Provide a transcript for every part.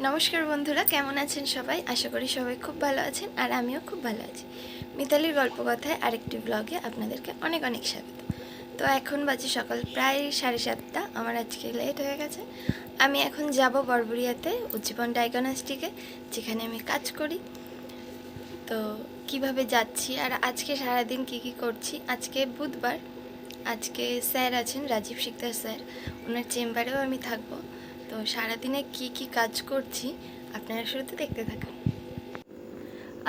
নমস্কার বন্ধুরা, কেমন আছেন সবাই? আশা করি সবাই খুব ভালো আছেন আর আমিও খুব ভালো আছি। মিতালির গল্প কথায় আরেকটি ব্লগে আপনাদেরকে অনেক অনেক স্বাগত। তো এখন বাজে সকাল প্রায় 7:30। আমার আজকে লেট হয়ে গেছে। আমি এখন যাব বড়বড়িয়াতে উজ্জীবন ডায়াগনস্টিকে, যেখানে আমি কাজ করি। তো কিভাবে যাচ্ছি আর আজকে সারাদিন কি করছি, আজকে বুধবার, আজকে স্যার আছেন রাজীব শিকদার স্যার, ওনার চেম্বারেও আমি থাকবো। তো সারাদিনে কি কাজ করছি আপনারা শুরুতে দেখতে থাকুন।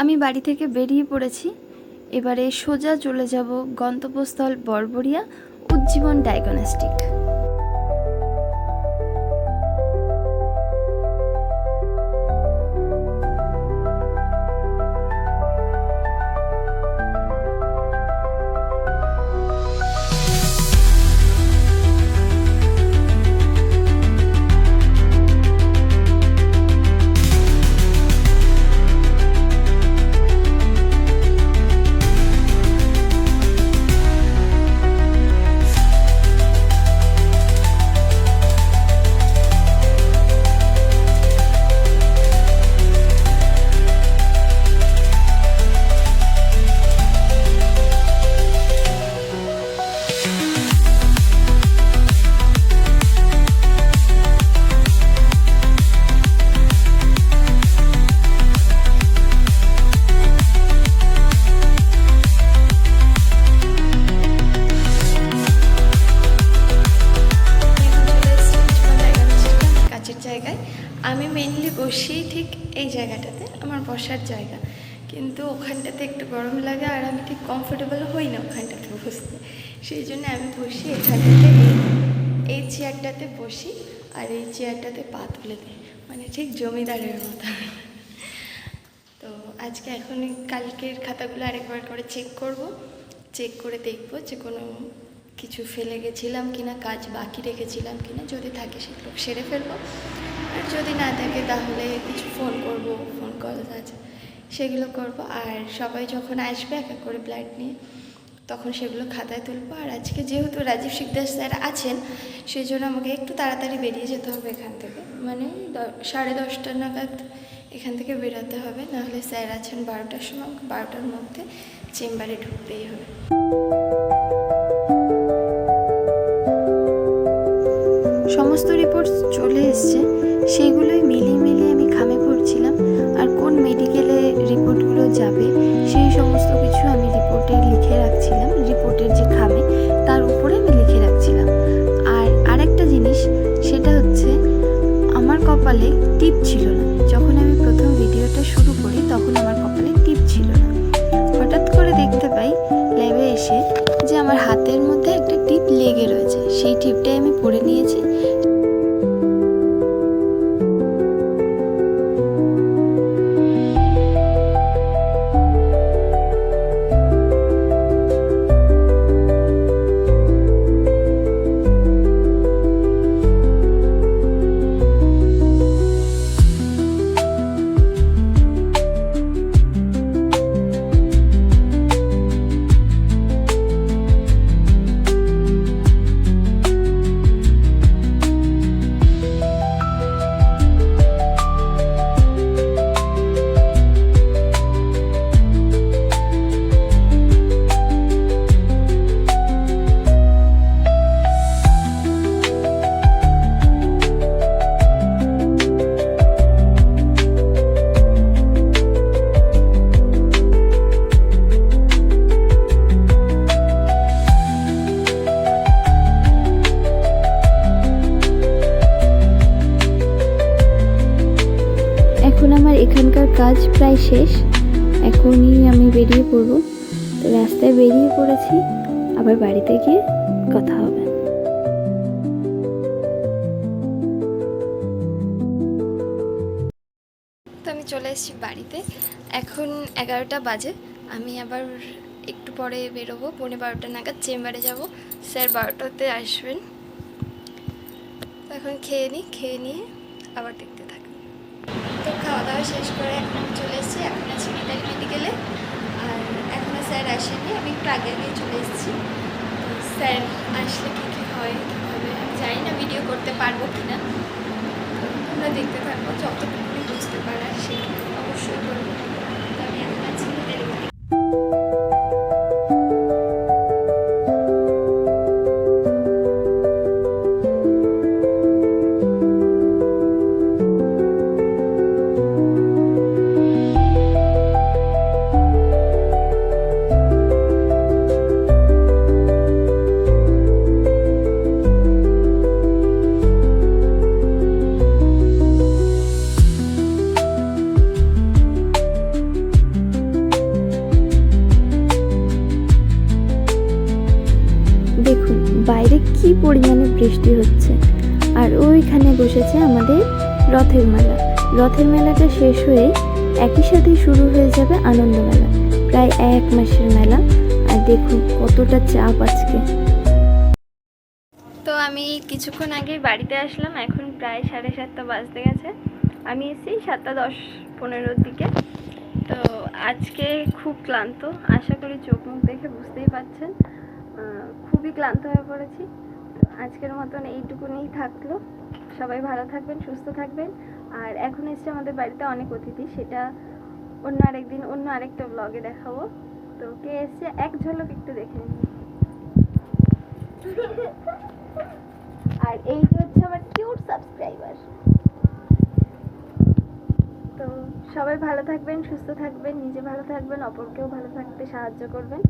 আমি বাড়ি থেকে বেরিয়ে পড়েছি, এবারে সোজা চলে যাব গন্তব্যস্থল বড়বড়িয়া উজ্জীবন ডায়াগনস্টিক। জায়গায় আমি মেনলি বসি ঠিক এই জায়গাটাতে, আমার বসার জায়গা, কিন্তু ওখানটাতে একটু গরম লাগে আর আমি ঠিক কমফোর্টেবল হই না ওখানটাতে বসতে। সেই জন্য আমি বসি এখানটাতে, এই চেয়ারটাতে বসি আর এই চেয়ারটাতে পা তুলে দিই, মানে ঠিক জমিদারের মতো। তো আজকে এখন কালকের খাতাগুলো আরেকবার করে চেক করে দেখবো যে কোনো কিছু ফেলে গেছিলাম কিনা, কাজ বাকি রেখেছিলাম কিনা। যদি থাকে সেগুলো সেরে ফেলবো, আর যদি না থাকে তাহলে কিছু ফোন কল আছে সেগুলো করব। আর সবাই যখন আসবে এক এক করে ব্লাড নিয়ে, তখন সেগুলো খাতায় তুলবো। আর আজকে যেহেতু রাজীব শিকদার স্যার আছেন, সেই জন্য আমাকে একটু তাড়াতাড়ি বেরিয়ে যেতে হবে এখান থেকে, মানে 10:30 নাগাদ এখান থেকে বেরোতে হবে, নাহলে স্যার আছেন 12টার সময়, 12টার মধ্যে চেম্বারে ঢুকতেই হবে। সমস্ত রিপোর্ট চলে এসছে, সেইগুলোই মিলিয়ে আমি খামে পড়ছিলাম। আর কোন মেডিকেলে রিপোর্টগুলো যাবে সেই সমস্ত কিছু আমি রিপোর্টে লিখে রাখছিলাম, রিপোর্টের যে খামে তার উপরে আমি লিখে রাখছিলাম। আর আরেকটা জিনিস, সেটা হচ্ছে আমার কপালে টিপ ছিল না। যখন আমি প্রথম ভিডিওটা শুরু করি তখন আমার কপালে টিপ ছিল না। হঠাৎ করে দেখতে পাই ল্যাবে এসে যে আমার হাতের মধ্যে একটা টিপ লেগে রয়েছে। সেই টিপটাই আমি পরে নিয়েছি। এখন আমার এখানকার কাজ প্রায় শেষ, এখনই আমি বেরিয়ে পড়বো। তো রাস্তায় বেরিয়ে পড়েছি, আবার বাড়িতে গিয়ে কথা হবে। তো আমি চলে এসেছি বাড়িতে, এখন 11টা বাজে। আমি আবার একটু পরে বেরোবো, 12:15 নাগাদ চেম্বারে যাব। স্যার 12টাতে আসবেন। তো এখন খেয়ে নিয়ে আবার দেখতে থাকি। তো খাওয়া দাওয়া শেষ করে এখন আমি চলে এসেছি, এখন আছি মিতালি মেডিকেলে। আর এখনও স্যার আসেনি, আমি একটু আগে চলে এসেছি। স্যার আসলে কী হয় কীভাবে জানি না, ভিডিও করতে পারবো কি না, তোমরা দেখতে থাকবো। যতটুকু পারার সেটুকু অবশ্যই করবো। তো আমি এখন আছি তেলেগুটি। দেখুন বাইরে কি পরিমাণে বৃষ্টি হচ্ছে, আর ওইখানে বসেছে আমাদের রথের মেলা। রথের মেলাটা শেষ হয়ে একই সাথে শুরু হয়ে যাবে আনন্দ মেলা, প্রায় 1 মাসের মেলা। আর দেখুন কতটা চাপ আজকে। তো আমি কিছুক্ষণ আগেই বাড়িতে আসলাম, এখন প্রায় 7:30 বাজতে গেছে। আমি এসেছি 7:10-15 দিকে। তো আজকে খুব ক্লান্ত, আশা করি চোখ মুখ দেখে বুঝতেই পারছেন, খুবই ক্লান্ত হয়ে পড়েছি। তো আজকের মতন এইটুকুনি থাকলো। সবাই ভালো থাকবেন, সুস্থ থাকবেন। আর এখন এসছে আমাদের বাড়িতে অনেক অতিথি, সেটা অন্য আরেকদিন অন্য আরেকটা ব্লগে দেখাবো। তো কে এসছে এক ঝলক একটু দেখে নিন। আর এই হচ্ছে আমার কিউট সাবস্ক্রাইবার। তো সবাই ভালো থাকবেন, সুস্থ থাকবেন, নিজে ভালো থাকবেন, অপরকেও ভালো থাকতে সাহায্য করবেন।